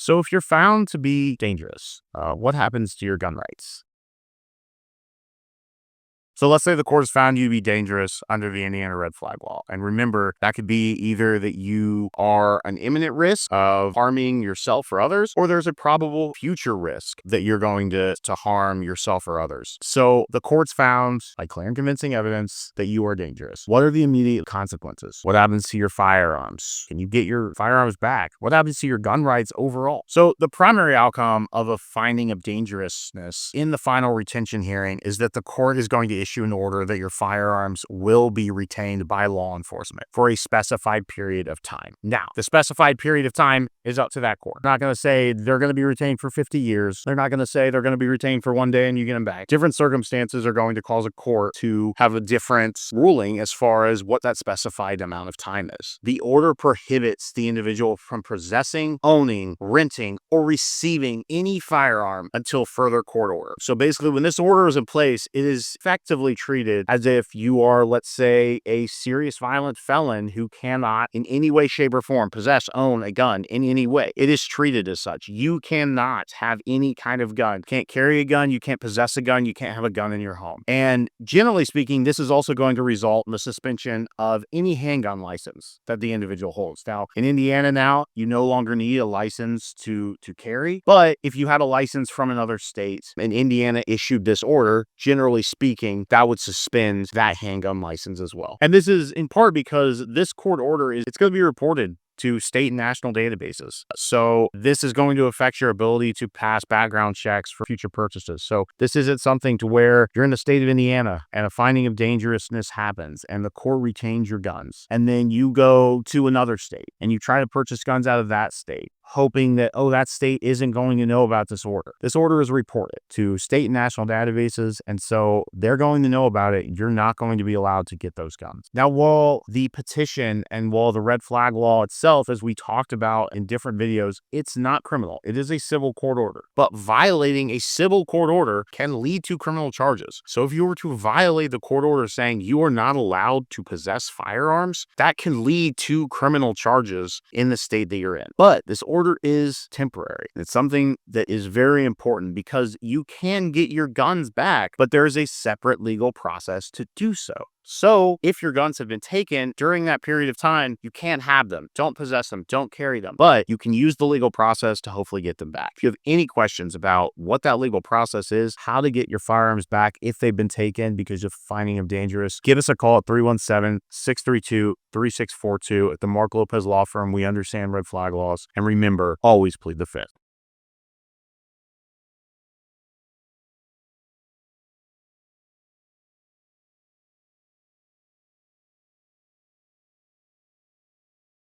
So if you're found to be dangerous, what happens to your gun rights? So let's say the court has found you to be dangerous under the Indiana red flag law. And remember, that could be either that you are an imminent risk of harming yourself or others, or there's a probable future risk that you're going to harm yourself or others. So the court's found, by clear and convincing evidence, that you are dangerous. What are the immediate consequences? What happens to your firearms? Can you get your firearms back? What happens to your gun rights overall? So the primary outcome of a finding of dangerousness in the final retention hearing is that the court is going to issue an order that your firearms will be retained by law enforcement for a specified period of time. Now, the specified period of time is up to that court. They're not going to say they're going to be retained for 50 years. They're not going to say they're going to be retained for one day and you get them back. Different circumstances are going to cause a court to have a different ruling as far as what that specified amount of time is. The order prohibits the individual from possessing, owning, renting, or receiving any firearm until further court order. So basically, when this order is in place, it is effectively treated as if you are, let's say, a serious violent felon who cannot in any way, shape, or form possess, own a gun in any way. It is treated as such. You cannot have any kind of gun. You can't carry a gun. You can't possess a gun. You can't have a gun in your home. And generally speaking, this is also going to result in the suspension of any handgun license that the individual holds. Now, in Indiana now, you no longer need a license to carry. But if you had a license from another state and Indiana issued this order, generally speaking, that would suspend that handgun license as well. And this is in part because this court order it's going to be reported to state and national databases. So this is going to affect your ability to pass background checks for future purchases. So this isn't something to where you're in the state of Indiana and a finding of dangerousness happens and the court retains your guns. And then you go to another state and you try to purchase guns out of that state, hoping that, that state isn't going to know about this order. This order is reported to state and national databases, and so they're going to know about it. You're not going to be allowed to get those guns. Now, while the petition and while the red flag law itself, as we talked about in different videos, it's not criminal. It is a civil court order. But violating a civil court order can lead to criminal charges. So if you were to violate the court order saying you are not allowed to possess firearms, that can lead to criminal charges in the state that you're in. But this order is temporary. It's something that is very important because you can get your guns back, but there is a separate legal process to do so. So if your guns have been taken during that period of time, you can't have them. Don't possess them. Don't carry them. But you can use the legal process to hopefully get them back. If you have any questions about what that legal process is, how to get your firearms back if they've been taken because of finding them dangerous, give us a call at 317-632-3642 at the Marc Lopez Law Firm. We understand red flag laws. And remember, always plead the fifth.